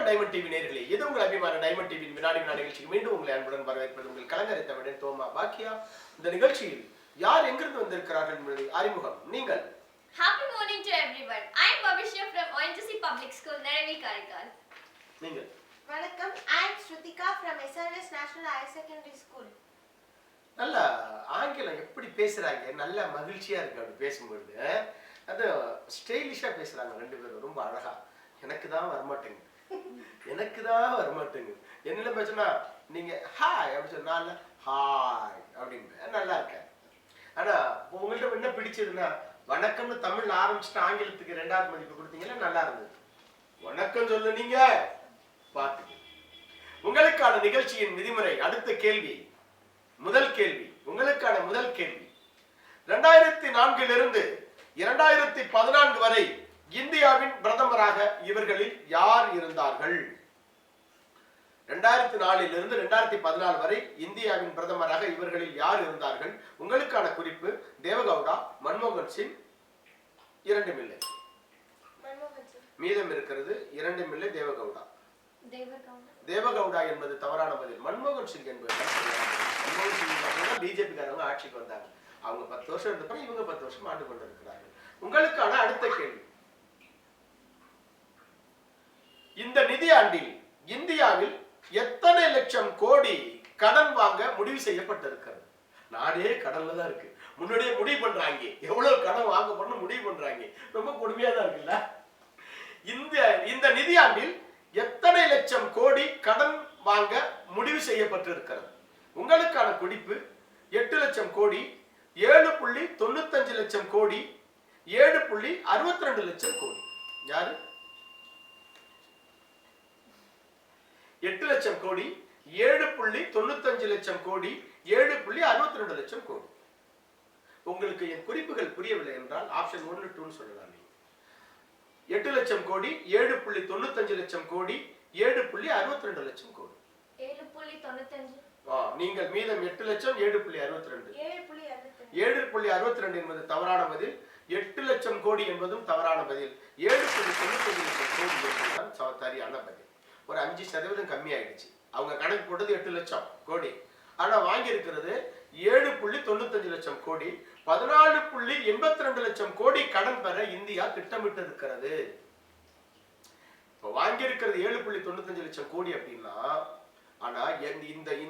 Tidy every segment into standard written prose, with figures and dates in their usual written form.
வணக்கம் diamond TV நேயர்களே, இது உங்கள் அபிமான டைமண்ட் டிவியின் வினாடி வினா நிகழ்ச்சிக்கு மீண்டும் உங்களை அன்புடன் வரவேற்பது உங்கள் கலைஞரை தமிழன் தோமா பாக்கியா. இந்த நிகழ்ச்சியில் யார் எங்கிருந்து வந்திருக்கிறார்கள் என்பதை அறிமுகம் நீங்கள். Happy morning to everyone. I am Bhavishya from ONGC Public School, Naravi Karikal. நீங்கள். வணக்கம், I am Shrutika from SRS National Higher Secondary School. நல்ல ஆங்கிலம் எப்படி பேசுறாங்க, நல்ல மகிழ்ச்சியா இருக்கு அப்படி பேசும்போது. அது ஸ்டைலிஷா பேசுறாங்க ரெண்டு பேரும், ரொம்ப அழகா. எனக்கு தான் வரமாட்டேங்க, என்ன பேசுனா நீங்க ஹாய் அப்படி சொன்னால ஹாய் அப்படின்னு நல்லா இருக்க. ஆனா உங்கள்ட்ட என்ன பிடிச்சதுன்னா, வணக்கம்னு தமிழ்ல ஆரம்பிச்சுட்டு ஆங்கிலத்துக்கு 2வது மதிப்பு கொடுத்தீங்கன்னா நல்லா இருந்தது. வணக்கம் சொல்லு நீங்க பாத்துக்க. உங்களுக்கான நிகழ்ச்சியின் விதிமுறை. அடுத்த கேள்வி, முதல் கேள்வி, உங்களுக்கான முதல் கேள்வி. 2004 2014 வரை இந்தியாவின் பிரதமராக இவர்களில் யார் இருந்தார்கள்? 2004 2014 வரை இந்தியாவின் பிரதமராக இவர்களில் யார் இருந்தார்கள்? உங்களுக்கான குறிப்பு, தேவகவுடா, மன்மோகன் சிங், 2 இல்லை. மீதம் இருக்கிறது 2 இல்லை, தேவகவுடா. தேவகவுடா என்பது தவறான பதில். மன்மோகன் சிங் என்பது மன்மோகன் சிங் பிஜேபி காரங்க ஆட்சிக்கு வந்தாங்க. அவங்க 10 வருஷம் இருந்தப்ப இவங்க 10 வருஷம் ஆண்டு கொண்டிருக்கிறார்கள். உங்களுக்கான அடுத்த கேள்வி, இந்த நிதியாண்டில் இந்தியாவில் எத்தனை லட்சம் கோடி கடன் வாங்க முடிவு செய்யப்பட்டிருக்கிறது? நாடே கடன்ல தான் இருக்கு. முன்னாடியே முடிவு பண்றாங்க எவ்வளவு கடன் வாங்க பண்ண முடிவு பண்றாங்க. ரொம்ப கொடுமையா தான் இருக்குல்ல. இந்த நிதியாண்டில் எத்தனை லட்சம் கோடி கடன் வாங்க முடிவு செய்யப்பட்டிருக்கிறது? உங்களுக்கான குறிப்பு, 8 லட்சம் கோடி, 7.95 லட்சம் கோடி, 7.62 லட்சம் கோடி. யாரு? 8 லட்சம் கோடி, 7.95 லட்சம் கோடி, 7.62 லட்சம் கோடி. உங்களுக்கு என் குறிப்புகள் புரியவில்லை என்றால் ஆப்ஷன் 1 2 சொல்லலாம். 8 லட்சம் கோடி, 7.95 லட்சம் கோடி, 7.62 லட்சம் கோடி. 7.95. நீங்கள் மீதம் 8 லட்சம், 7.62. 7.62 என்பது தவறான பதில். 8 லட்சம் கோடி என்பதும் தவறான பதில். 7.95 லட்சம் கோடி என்பதுதான் சரியான பதில். ஒரு 5% கம்மி ஆயிடுச்சு. அவங்க கணக்கு போட்டது 8 லட்சம் கோடி, ஆனா வாங்கி இருக்கிறது 7.95 லட்சம் கோடி. 14.82 லட்சம் கோடி கடன் பெற இந்தியா திட்டமிட்டு இருக்கிறது. இப்ப வாங்கி இருக்கிறது 7.95 லட்சம் கோடி அப்படின்னா, ஆனா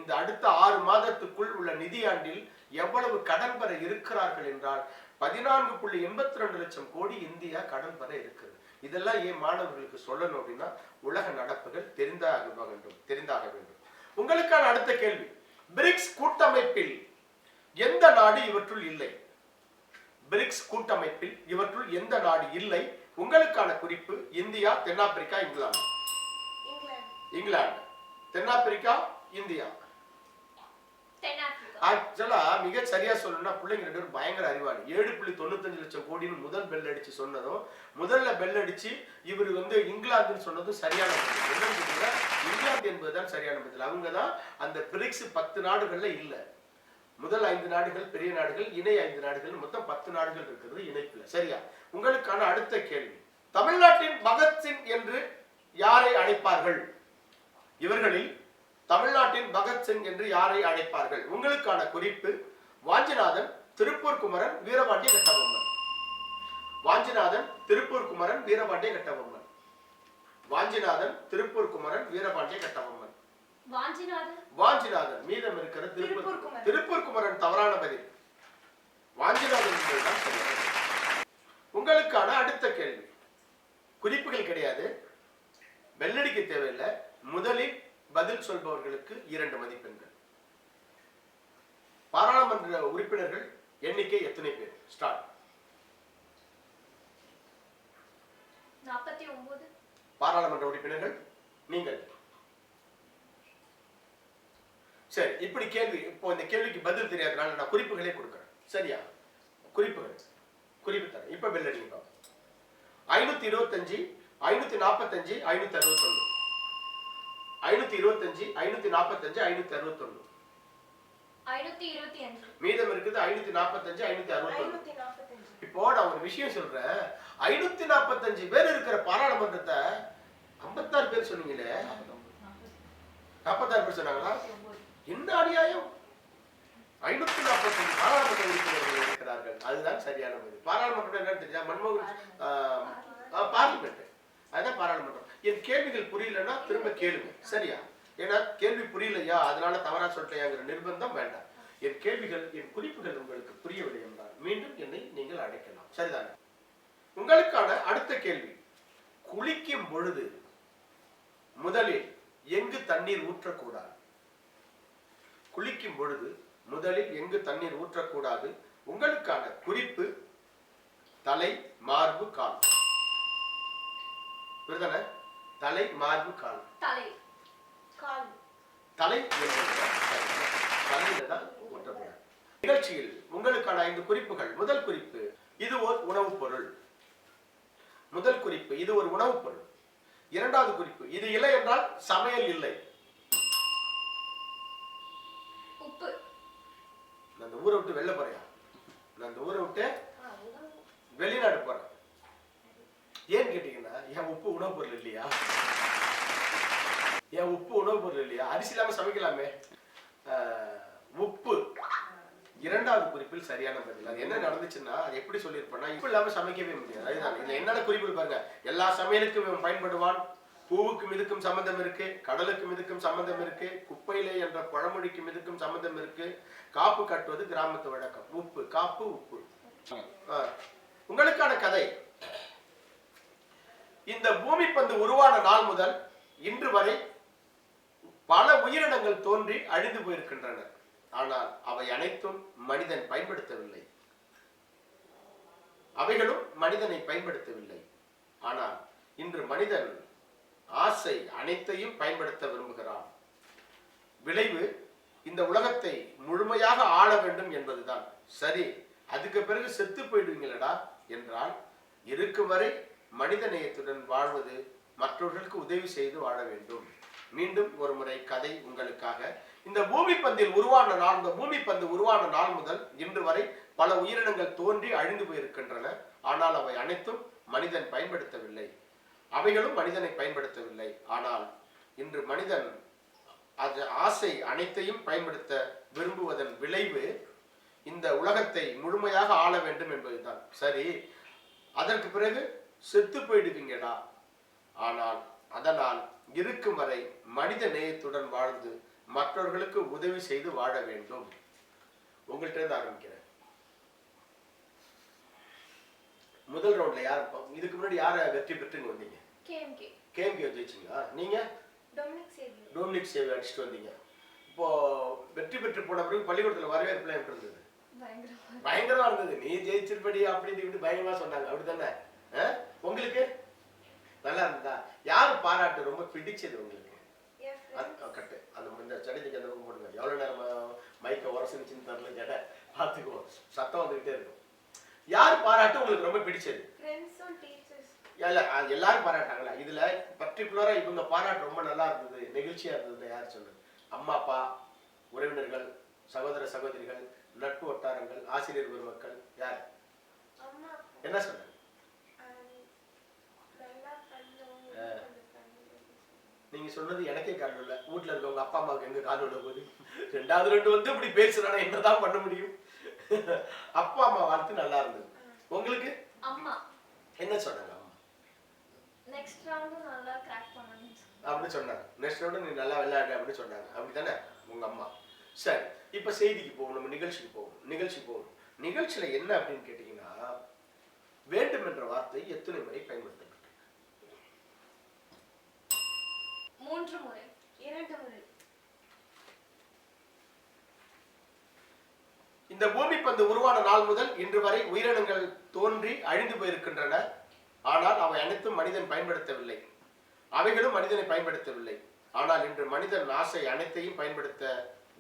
இந்த அடுத்த 6 மாதத்துக்குள் உள்ள நிதியாண்டில் எவ்வளவு கடன் பெற இருக்கிறார்கள் என்றால் 14.82 லட்சம் கோடி இந்தியா கடன் பெற இருக்கிறது. இதெல்லாம் ஏன் மாணவர்களுக்கு சொல்லணும் அப்படின்னா, உலக நடப்புகள் தெரிந்தாக வேண்டும். உங்களுக்கான அடுத்த கேள்வி, பிரிக்ஸ் கூட்டமைப்பில் எந்த நாடு இவற்றுள் இல்லை? பிரிக்ஸ் கூட்டமைப்பில் இவற்றுள் எந்த நாடு இல்லை? உங்களுக்கான குறிப்பு, இந்தியா, தென்னாப்பிரிக்கா, இங்கிலாந்து. தென்னாப்பிரிக்கா, இந்தியா. ஆக்சுவலா மிக சரியா சொல்லணும்னா பிள்ளைங்க 2 பேரும் பயங்கர அறிவாளி. 7.95 லட்சம் கோடின்னு முதல் பெல் அடிச்சு சொன்னதும், முதல்ல பெல் அடிச்சு இவர் இங்கிலாந்துன்னு சொன்னதும் சரியான பதில். இங்கிலாந்து என்பதுதான் சரியான பதில். அவங்க தான் அந்த பிரிக்ஸ் 10 நாடுகள்ல இல்ல. முதல் 5 நாடுகள் பெரிய நாடுகள், இணை 5 நாடுகள், மொத்தம் 10 நாடுகள் இருக்கிறது இணைப்புல. சரியா? உங்களுக்கான அடுத்த கேள்வி, தமிழ்நாட்டின் பகத்சிங் என்று யாரை அழைப்பார்கள்? இவர்களில் தமிழ்நாட்டின் பகத்சிங் என்று யாரை அழைப்பார்கள்? உங்களுக்கான குறிப்பு, வாஞ்சிநாதன், திருப்பூர் குமரன், வீரபாண்டிய கட்டபொம்மன். வாஞ்சிநாதன், திருப்பூர் குமரன், வீரபாண்டிய கட்டபொம்மன். வாஞ்சிநாதன், திருப்பூர் குமரன், வீரபாண்டிய கட்டபொம்மன். வாஞ்சிநாதன். மீதம் இருக்கிற திருப்பூர் குமரன் தவறான பதில். வாஞ்சிநாதன். உங்களுக்கான அடுத்த கேள்வி, குறிப்புகள் கிடையாது, பெல்லடிக்க தேவையில்லை. முதலில் பதில் சொல்பவர்களுக்கு 2 மதிப்பெண்கள். பாராளுமன்ற உறுப்பினர்கள் எண்ணிக்கை எத்தனை பேர்? ஸ்டார்ட். 49. பாராளுமன்ற உறுப்பினர்கள் நீங்கள். சரி, இப்படி கேள்வி. இப்போ இந்த கேள்விக்கு பதில் தெரியாதனால நான் குறிப்புகளே கொடுக்கிறேன். சரியா? குறிப்பு தரேன். இப்ப பெல் அடிங்க. 525, 545, 561. 525, 545, 561. 525. மீதம் இருக்குது 545, 561. இப்போ நான் ஒரு விஷயம் சொல்றேன். 545 பேர் இருக்கிற பாராளுமன்றத்தை 56 பேர் பேர் சொன்னீங்களே, 46 பேர் சொன்னாங்களா? என்ன அநியாயம்! 545 பாராளுமன்ற உறுப்பினர்கள் இருக்கிறார்கள். அதுதான் சரியான பதில். பாராளுமன்றம் என்னன்னு தெரிஞ்சா மன்மோகன் பார்லிமெண்ட், அதுதான் பாராளுமன்றம். என் கேள்விகள் புரியலன்னா திரும்ப கேளுங்க, சரியா? ஏன்னா கேள்வி புரியலையா அதனால தவறா சொல்லிட்டேங்கிற நிர்பந்தம் வேண்டாம். என் கேள்விகள், என் குறிப்புகள் உங்களுக்கு புரியவில்லை என்றால் மீண்டும் என்னை நீங்கள் அழைக்கலாம், சரிதானே? உங்களுக்கான அடுத்த கேள்வி, குளிக்கும் பொழுது முதலில் எங்கு தண்ணீர் ஊற்றக்கூடாது? குளிக்கும் பொழுது முதலில் எங்கு தண்ணீர் ஊற்றக்கூடாது? உங்களுக்கான குறிப்பு தலை, மார்பு, கால். புரியுதானே? தலை, மார்பு, கால். தலை. கால். தலை தலையில தான் ஊற்றக்கூடாது. நிகழ்ச்சியில் உங்களுக்கான 5 குறிப்புகள். முதல் குறிப்பு, இது ஒரு உணவுப் பொருள். முதல் குறிப்பு, இது ஒரு உணவுப் பொருள். இரண்டாவது குறிப்பு, இது இல்லை என்றால் சமையல் இல்லை. உப்பு. நான் இந்த ஊரை விட்டு வெளில போறேன், நான் இந்த ஊரை விட்டு வெளிநாடு போறேன். ஏன்னு கேட்டீங்கன்னா, என் உப்பு உணவுப் பொருள் இல்லையா? என் உப்பு உணவுப் பொருள் இல்லையா? அரிசி இல்லாம சமைக்கலாமே. உப்பு இரண்டாவது குறிப்பில் சரியான பதில். அது என்ன நடந்துச்சுன்னா, அது எப்படி சொல்லியிருப்பேன்னா, உப்பு இல்லாம சமைக்கவே முடியாது. அதுதான் இதுல என்னென்ன குறிப்புகள் பாருங்க. எல்லா சமையலுக்கும் இவன் பயன்படுவான், பூவுக்கும் இதுக்கும் சம்பந்தம் இருக்கு, கடலுக்கும் இதுக்கும் சம்பந்தம் இருக்கு, குப்பையிலே என்ற பழமொழிக்கும் இதுக்கும் சம்பந்தம் இருக்கு, காப்பு கட்டுவது கிராமத்து வழக்கம். உப்பு, காப்பு, உப்பு. உங்களுக்கான கதை, இந்த பூமி பந்து உருவான நாள் முதல் இன்று வரை பல உயிரினங்கள் தோன்றி அழிந்து போயிருக்கின்றன. ஆனால் அவை அனைத்தும் மனிதன் பயன்படுத்தவில்லை. அவைகளும் மனிதனை பயன்படுத்தவில்லை. ஆனால் இன்று மனிதன் ஆசை அனைத்தையும் பயன்படுத்த விரும்புகிறான். விளைவு, இந்த உலகத்தை முழுமையாக ஆள வேண்டும் என்பதுதான். சரி, அதுக்கு பிறகு செத்து போயிடுவீங்களடா என்றால், இருக்கும் வரை மனித நேயத்துடன் வாழ்வது, மற்றவர்களுக்கு உதவி செய்து வாழ வேண்டும். மீண்டும் ஒரு முறை கதை உங்களுக்காக. இந்த பூமி பந்தில் உருவான நாள், இந்த பூமி பந்து உருவான நாள் முதல் இன்று வரை பல உயிரினங்கள் தோன்றி அழிந்து போயிருக்கின்றன. ஆனால் அவை அனைத்தும் மனிதன் பயன்படுத்தவில்லை. அவைகளும் மனிதனை பயன்படுத்தவில்லை. ஆனால் இன்று மனிதன் அது ஆசை அனைத்தையும் பயன்படுத்த விரும்புவதன் விளைவு, இந்த உலகத்தை முழுமையாக ஆள வேண்டும் என்பதுதான். சரி, அதற்கு பிறகு செத்து போயிடுவீங்கடா. ஆனால் அதனால் இருக்கும் வரை மனித நேயத்துடன் வாழ்ந்து மற்றவர்களுக்கு உதவி செய்து வாழ வேண்டும். உங்கள்கிட்ட இருந்து ஆரம்பிக்கிறேன். முதல் ரவுண்ட்ல யார், இதுக்கு முன்னாடி யார வெற்றி பெற்றுங்க வந்தீங்க? கேஎம்கே ஜெயிச்சிங்களா? நீங்க டொமினிக் சேவி அடிச்சுட்டு வந்தீங்க. இப்போ வெற்றி பெற்று போன பிறகு பள்ளிக்கூடத்துல வரவேற்புலாம் எப்படி இருந்தது? பயங்கரமா இருந்தது. நீ ஜெயிச்சிருப்படி அப்படின்னு இப்படி பயங்கரமா சொன்னாங்க, அப்படித்தானே? உங்களுக்கு நல்லா இருந்தா? யாரு பாராட்டு ரொம்ப பிடிச்சது உங்களுக்கு? கட்டு அந்த இந்த சடைக்கு அந்த பக்கம் போடுங்க. எவ்வளவு நேரம் மைக்க உரசிச்சுன்னு தரல, ஜடை பார்த்துக்குவோம், சத்தம் வந்துகிட்டே இருக்கும். யார் பாராட்டு உங்களுக்கு ரொம்ப பிடிச்சது? எல்லாரும் பாராட்டாங்களா? இதுல பர்டிகுலரா இவங்க பாராட்டு ரொம்ப நல்லா இருந்தது, நெகிழ்ச்சியா இருந்தது, யார் சொன்னது? அம்மா, அப்பா, உறவினர்கள், சகோதர சகோதரிகள், நட்பு வட்டாரங்கள், ஆசிரியர் பெருமக்கள், யார் என்ன சொன்னாங்க? நீங்க சொன்னது எனக்கே காரணம் இல்ல, வீட்டுல இருக்கவங்க அப்பா அம்மாவுக்கு எங்க காரணம் உள்ள போகுது. ரெண்டாவது ரெண்டு வந்து இப்படி பேசுறானா என்னதான் பண்ண முடியும்? அப்பா அம்மா வாழ்த்து நல்லா இருந்தது. உங்களுக்கு அம்மா என்ன சொன்னாங்க? அம்மா நெக்ஸ்ட் ரவுண்ட் நல்லா கிராக் பண்ணனும் அப்படி சொன்னாங்க. நெக்ஸ்ட் ரவுண்ட் நீ நல்லா விளையாடு அப்படி சொன்னாங்க, அப்படிதானே உங்க அம்மா? சரி, இப்ப செய்திக்கு போவோம், நம்ம நிகழ்ச்சிக்கு போவோம். நிகழ்ச்சியில என்ன அப்படின்னு கேட்டீங்கன்னா, வேண்டும் என்ற வார்த்தை எத்தனை முறை பயன்படுத்தப்பட்டது? 3 முறை. 2 முறை. இந்த பூமி பந்து உருவான நாள் முதல் இன்று வரை உயிரினங்கள் தோன்றி அழிந்து போயிருக்கின்றன. ஆனால் அவை அனைத்தும் மனிதன் பயன்படுத்தவில்லை. அவைகளும் மனிதனை பயன்படுத்தவில்லை. ஆனால் இன்று மனிதன் ஆசை அனைத்தையும் பயன்படுத்த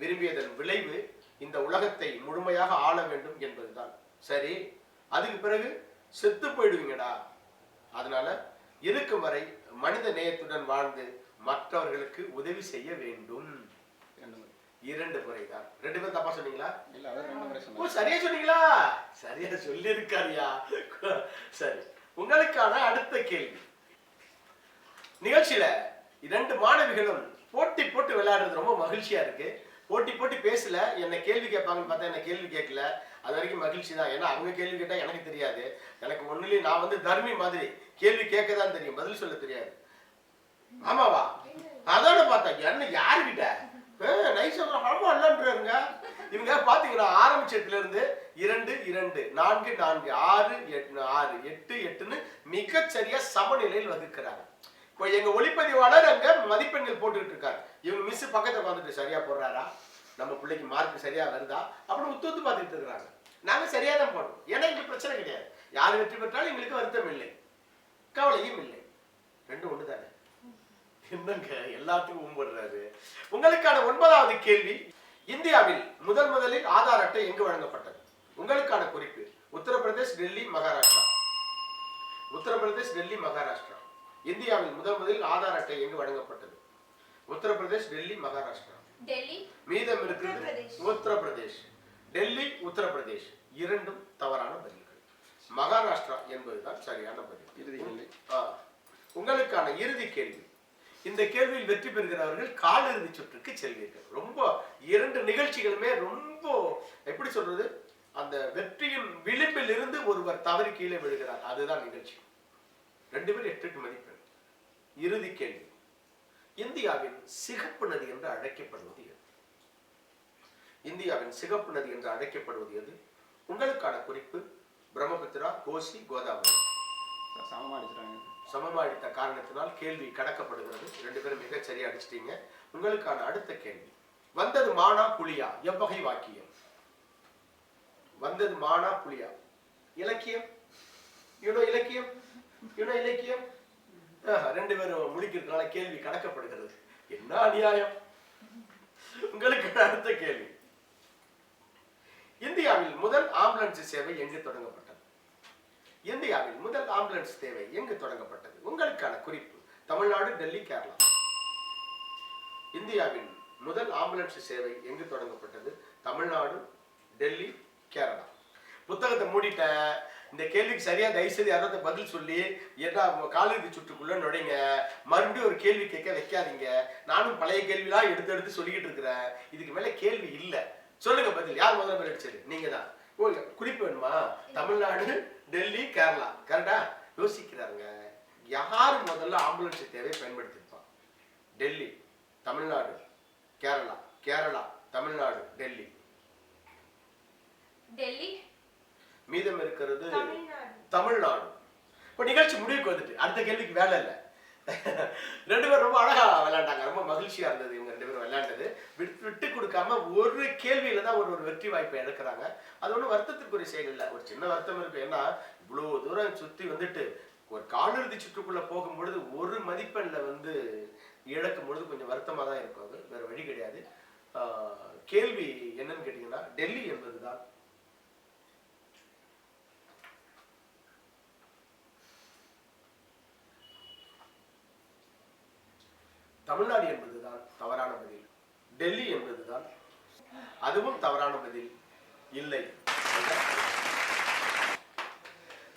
விரும்பியதன் விளைவு, இந்த உலகத்தை முழுமையாக ஆள வேண்டும் என்பதுதான். சரி, அதுக்கு பிறகு செத்து போயிடுவீங்கடா. அதனால இருக்கும் வரை மனித நேயத்துடன் வாழ்ந்து மற்றவர்களுக்கு உதவி செய்ய வேண்டும். 2 முறைதான். 2 பேரும் தப்பா சொன்னீங்களா? சரியா சொன்னீங்களா? சரியா சொல்லி இருக்காரியா? சரி, உங்களுக்கான அடுத்த கேள்வி. நிகழ்ச்சியில இரண்டு மாணவிகளும் போட்டி போட்டு விளையாடுறது ரொம்ப மகிழ்ச்சியா இருக்கு. போட்டி போட்டி பேசல, என்ன கேள்வி கேட்பாங்கன்னு பார்த்தா என்ன கேள்வி கேட்கல. அது வரைக்கும் மகிழ்ச்சி தான். ஏன்னா அவங்க கேள்வி கேட்டா எனக்கு தெரியாது. எனக்கு ஒண்ணுலயும் நான் வந்து தர்மி மாதிரி கேள்வி கேட்க தான் தெரியும், பதில் சொல்ல தெரியாது. ஆமாவா? அதோட பார்த்தா என்ன யாருக்கிட்ட நைஸ் ஆமா இல்லன்றாருங்க. இவங்க பாத்தீங்கன்னா ஆரம்பிச்சதுல இருந்து 2 2 4 4 6 6 8 8ன்னு மிகச்சரியா சமநிலையில் வகுக்கிறாங்க. இப்போ எங்க ஒளிப்பதிவாளர் அங்க மதிப்பெண்கள் போட்டுக்கிட்டு இருக்காரு. இவங்க மிஸ் பக்கத்துல உட்காந்துட்டு சரியா போடுறாரா, நம்ம பிள்ளைக்கு மார்க் சரியா வருதா அப்படின்னு உத்து பார்த்துட்டு இருக்கிறாங்க. நாங்க சரியா தான் போடுறோம். ஏன்னா எங்களுக்கு பிரச்சனை கிடையாது. யார் வெற்றி பெற்றாலும் எங்களுக்கு வருத்தம் இல்லை, கவலையும் இல்லை. ரெண்டும் ஒண்ணுதானே. என்னங்க எல்லாத்துக்கும் கும்பிடுறாரு. உங்களுக்கான 9வது கேள்வி, இந்தியாவில் முதலில் ஆதார் அட்டை எங்கு வழங்கப்பட்டது? உங்களுக்கான குறிப்பு, உத்தரப்பிரதேஷ், டெல்லி, மகாராஷ்டிரா. உத்தரப்பிரதேஷ், டெல்லி, மகாராஷ்டிரா. இந்தியாவில் முதலில் ஆதார் அட்டை எங்கு வழங்கப்பட்டது? உத்தரப்பிரதேஷ், டெல்லி, மகாராஷ்டிரா. டெல்லி. மீதம் இருக்கிறது உத்தரப்பிரதேஷ். டெல்லி, உத்தரப்பிரதேஷ் இரண்டும் தவறான பதில்கள். மகாராஷ்டிரா என்பதுதான் சரியான பதில். உங்களுக்கான இறுதி கேள்வி. இந்த கேள்வியில் வெற்றி பெறுகிறவர்கள் காலிறுதி சுற்றுக்கு செல்வீர்கள். ரொம்ப 2 நிகழ்ச்சிகளுமே ரொம்ப எப்படி சொல்றது, அந்த வெற்றியின் விளிம்பில் இருந்து ஒருவர் தவறி கீழே விழுகிறார், அதுதான் நிகழ்ச்சி. 2 பேர் 8 மதிப்பெண். இறுதி கேள்வி, இந்தியாவின் சிகப்பு நதி என்று அழைக்கப்படுவது எது? இந்தியாவின் சிகப்பு நதி என்று அழைக்கப்படுவது எது? உங்களுக்கான குறிப்பு, பிரம்மபுத்திரா, கோசி, கோதாவரி. சமமா அடித்த காரணத்தினால் கேள்வி கடக்கப்படுகிறது. 2 பேரும் மிக சரியா அடிச்சிட்டீங்க. உங்களுக்கான அடுத்த கேள்வி, வந்தது மானா புலியா எவ்வகை வாக்கியம்? வந்தது மானா புலியா இலக்கியம். இலக்கியம் இலக்கியம். 2 பேரும் முடிக்கிறதுனால கேள்வி கடக்கப்படுகிறது. என்ன அநியாயம். உங்களுக்கு அடுத்த கேள்வி, இந்தியாவில் முதல் ஆம்புலன்ஸ் சேவை எங்கு தொடங்கப்பட்டது? இந்தியாவில் முதல் ஆம்புலன்ஸ் சேவை எங்கு தொடங்கப்பட்டது? உங்களுக்கான குறிப்பு, தமிழ்நாடு, டெல்லி, கேரளா. இந்தியாவின் முதல் ஆம்புலன்ஸ் சேவை எங்கு தொடங்கப்பட்டது? தமிழ்நாடு, டெல்லி, கேரளா. புத்தகத்தை மூடிட்ட. இந்த கேள்விக்கு சரியா தயவுசெய்து யாராவது பதில் சொல்லி என்ன காலிறுதி சுற்றுக்குள்ள நுழைங்க. மறுபடியும் ஒரு கேள்வி கேட்க வைக்காதீங்க. நானும் பழைய கேள்விலாம் எடுத்து சொல்லிக்கிட்டு இருக்கிறேன். இதுக்கு மேல கேள்வி இல்லை. சொல்லுங்க பதில். யார் முதல்ல பேர் அடிச்சது? நீங்க தான். குறிப்பு வேணுமா? தமிழ்நாடு, டெல்லி, கேரளா. கரெக்டா? யோசிக்கிறாங்க. யார் முதல்ல ஆம்புலன்ஸ் தேவையை பயன்படுத்திருப்பான்? டெல்லி, தமிழ்நாடு, கேரளா. கேரளா, தமிழ்நாடு, டெல்லி. டெல்லி. மீதம் இருக்கிறது தமிழ்நாடு. இப்ப நிகழ்ச்சி முடிவுக்கு வந்துட்டு அடுத்த கேள்விக்கு வேலை இல்லை. 2 பேரும் ரொம்ப அழகா விளையாண்டாங்க. ரொம்ப மகிழ்ச்சியா இருந்தது இவங்க 2 பேரும் விளையாண்டது. விட்டு கொடுக்காம ஒரு கேள்வியில தான் ஒரு வெற்றி வாய்ப்பை எடுக்கிறாங்க. அது ஒன்றும் வருத்தத்துக்குரிய செயல் இல்லை. ஒரு சின்ன வருத்தம் இருக்கு. ஏன்னா இவ்வளவு தூரம் சுத்தி வந்துட்டு ஒரு காலிறுதி சுற்றுக்குள்ள போகும்பொழுது ஒரு மதிப்பெண்ல வந்து இழக்கும் பொழுது கொஞ்சம் வருத்தமா தான் இருக்கும். அது வேற வழி கிடையாது. கேள்வி என்னன்னு கேட்டீங்கன்னா, டெல்லி என்பதுதான் தமிழ்நாடு என்பதுதான் தவறான பதில். டெல்லி என்பதுதான் அதுவும் தவறான பதில் இல்லை.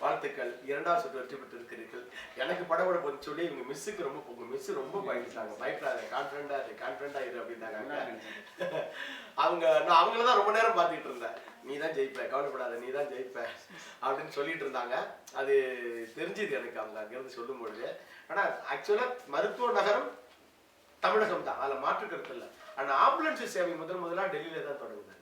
வாழ்த்துக்கள். 2வது சுற்று வெற்றி பெற்று இருக்கிறீர்கள். எனக்கு படபட போச்சு சொல்லி இவங்க மிஸ்ஸுக்கு ரொம்ப மிஸ் ரொம்ப பயந்துட்டாங்க. பயப்படாத, கான்ஃபிடண்டா இரு அப்படின்னாங்க. நான் அவங்களதான் ரொம்ப நேரம் பார்த்துக்கிட்டு இருந்தேன். நீ தான் ஜெயிப்ப, கவலைப்படாத, நீ தான் ஜெயிப்ப அப்படின்னு சொல்லிட்டு இருந்தாங்க. அது தெரிஞ்சுது எனக்கு அவங்க அங்கிருந்து சொல்லும் பொழுது. ஆனா ஆக்சுவலா மருத்துவ நகரம் தமிழகம் தான், அதுல மாற்று கருத்து இல்லை. ஆனா ஆம்புலன்ஸ் சேவை முதலா டெல்லியில தான் தொடங்குது.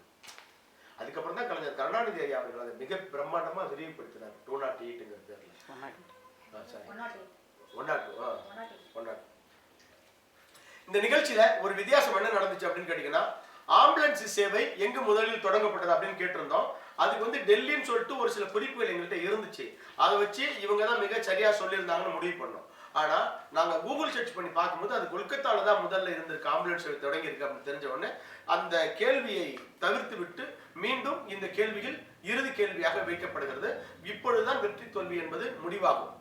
அதுக்கப்புறம் தான் கலைஞர் கருணாநிதி ஐயா அவர்கள் அதை மிக பிரம்மாண்டமா விரிவுபடுத்தினார். 208ங்கிறது. இந்த நிகழ்ச்சியில ஒரு வித்தியாசம் என்ன நடந்துச்சு அப்படின்னு கேட்டீங்கன்னா, ஆம்புலன்ஸ் சேவை எங்கு முதலில் தொடங்கப்பட்டது அப்படின்னு கேட்டிருந்தோம். அதுக்கு வந்து டெல்லின்னு சொல்லிட்டு ஒரு சில குறிப்புகள் எங்கள்கிட்ட இருந்துச்சு. அதை வச்சு இவங்க தான் மிக சரியா சொல்லியிருந்தாங்கன்னு முடிவு பண்ணோம். ஆனா நாங்க கூகுள் சர்ச் பண்ணி பார்க்கும்போது அது கொல்கத்தால தான் முதல்ல இருந்திருக்கு, ஆம்புலன்ஸ் தொடங்கி இருக்கு அப்படின்னு தெரிஞ்ச உடனே அந்த கேள்வியை தவிர்த்து விட்டு மீண்டும் இந்த கேள்வியில் இறுதி கேள்வியாக வைக்கப்படுகிறது. இப்பொழுதுதான் வெற்றி தோல்வி என்பது முடிவாகும்.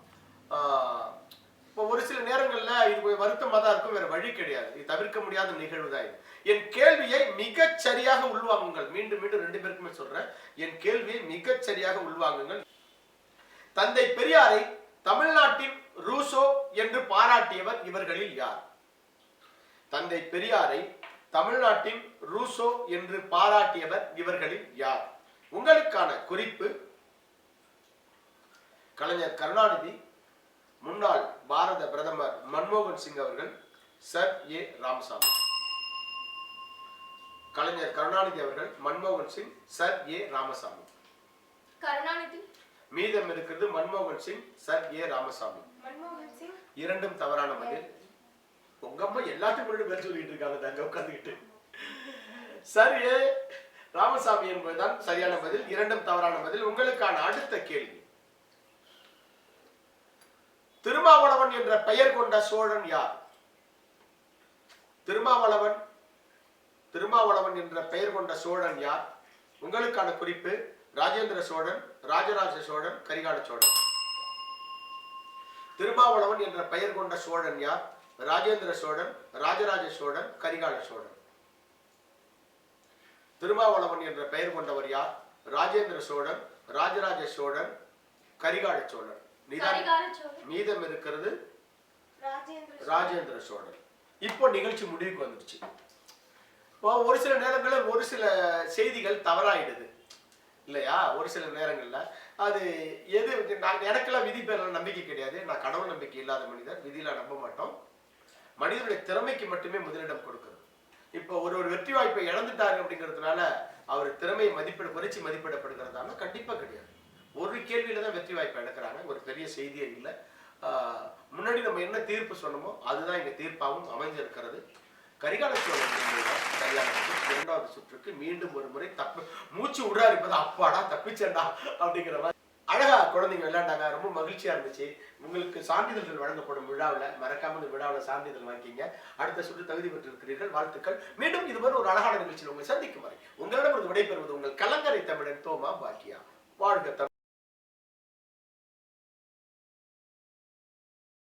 ஒரு சில நேரங்கள்ல இது வருத்தமா தான் இருக்கும், வேற வழி கிடையாது. இது தவிர்க்க முடியாத நிகழ்வு தான் இது. என் கேள்வியை மிக சரியாக உள்வாங்குங்கள். மீண்டும் 2 பேருக்குமே சொல்றேன், என் கேள்வியை மிக சரியாக உள்வாங்குங்கள். தந்தை பெரியாரை தமிழ்நாட்டின் ரூசோ என்று பாராட்டியவர் இவர்களில் யார்? தந்தை பெரியாரை தமிழ்நாட்டின் ரூசோ என்று பாராட்டியவர் இவர்களில் யார்? உங்களுக்கான குறிப்பு: கலைஞர் கருணாநிதி, முன்னாள் பாரத பிரதமர் மன்மோகன் சிங் அவர்கள், சர் ஏ ராமசாமி. கலைஞர் கருணாநிதி அவர்கள், மன்மோகன் சிங், சர் ஏ ராமசாமி. கருணாநிதி. மீதம் இருக்கிறது மன்மோகன் சிங், சர் ஏ ராமசாமி. மன்மோகன் சிங். இரண்டும் தவறான பதில். உங்க அம்மா எல்லாத்துக்கும் முன்னாடி பதில் சொல்லிட்டு இருக்காங்க தாங்க உட்கார்ந்துகிட்டு. சர் ஏ ராமசாமி என்பதுதான் சரியான பதில். இரண்டும் தவறான பதில். உங்களுக்கான அடுத்த கேள்வி: திருமாவளவன் என்ற பெயர் கொண்ட சோழன் யார்? திருமாவளவன் என்ற பெயர் கொண்ட சோழன் யார்? உங்களுக்கான குறிப்பு: ராஜேந்திர சோழன், ராஜராஜ சோழன், கரிகால சோழன். திருமாவளவன் என்ற பெயர் கொண்ட சோழன் யார்? ராஜேந்திர சோழன், ராஜராஜ சோழன், கரிகால சோழன். திருமாவளவன் என்ற பெயர் கொண்டவர் யார்? ராஜேந்திர சோழன், ராஜராஜ சோழன், கரிகால சோழன். மீதம் இருக்கிறது ராஜேந்திர சோழன். இப்போ நிகழ்ச்சி முடிவுக்கு வந்துருச்சு. இப்போ ஒரு சில நேரங்களில் ஒரு சில செய்திகள் தவறாயிடுது இல்லையா? ஒரு சில நேரங்கள்ல அது எது, எனக்கெல்லாம் விதி பேர நம்பிக்கை கிடையாது. நான் கடவுள் நம்பிக்கை இல்லாத மனிதர், விதியில நம்ப மாட்டோம். மனிதனுடைய திறமைக்கு மட்டுமே முதலிடம் கொடுக்கிறது. இப்போ ஒரு வெற்றி வாய்ப்பை இழந்துட்டாரு அப்படிங்கிறதுனால அவர் திறமையை குறைச்சி மதிப்பிடப்படுகிறதால கண்டிப்பா கிடையாது. ஒரு கேள்வியில தான் வெற்றி வாய்ப்பை எடுக்கிறாங்க. ஒரு பெரிய செய்தியே இல்லை. முன்னாடி நம்ம என்ன தீர்ப்பு சொன்னோமோ அதுதான் இங்க தீர்ப்பாகவும் அமைஞ்சிருக்கிறது. கரிகால சோழன் சரியான இரண்டாவது சுற்றுக்கு மீண்டும் ஒரு முறை மூச்சு விடாரு. இப்பதான் அப்பாடா தப்பிச்சேன்டா அப்படிங்கிற மாதிரி அழகா குழந்தைங்க விளையாண்டாங்க. ரொம்ப மகிழ்ச்சியா இருந்துச்சு. உங்களுக்கு சான்றிதழ்கள் வழங்கப்படும் விழாவில் மறக்காம இந்த விழாவில் சான்றிதழ் வாங்கிக்கிங்க. அடுத்த சுற்று தகுதி பெற்றிருக்கிறீர்கள், வாழ்த்துக்கள். மீண்டும் இதுவரை ஒரு அழகான நிகழ்ச்சியில் உங்களை சந்திக்கும் வரை உங்களிடம் விடைபெறுவது உங்கள் கலங்கரை தமிழன் தோமா பாக்கியா. வாழ்க தமிழ்.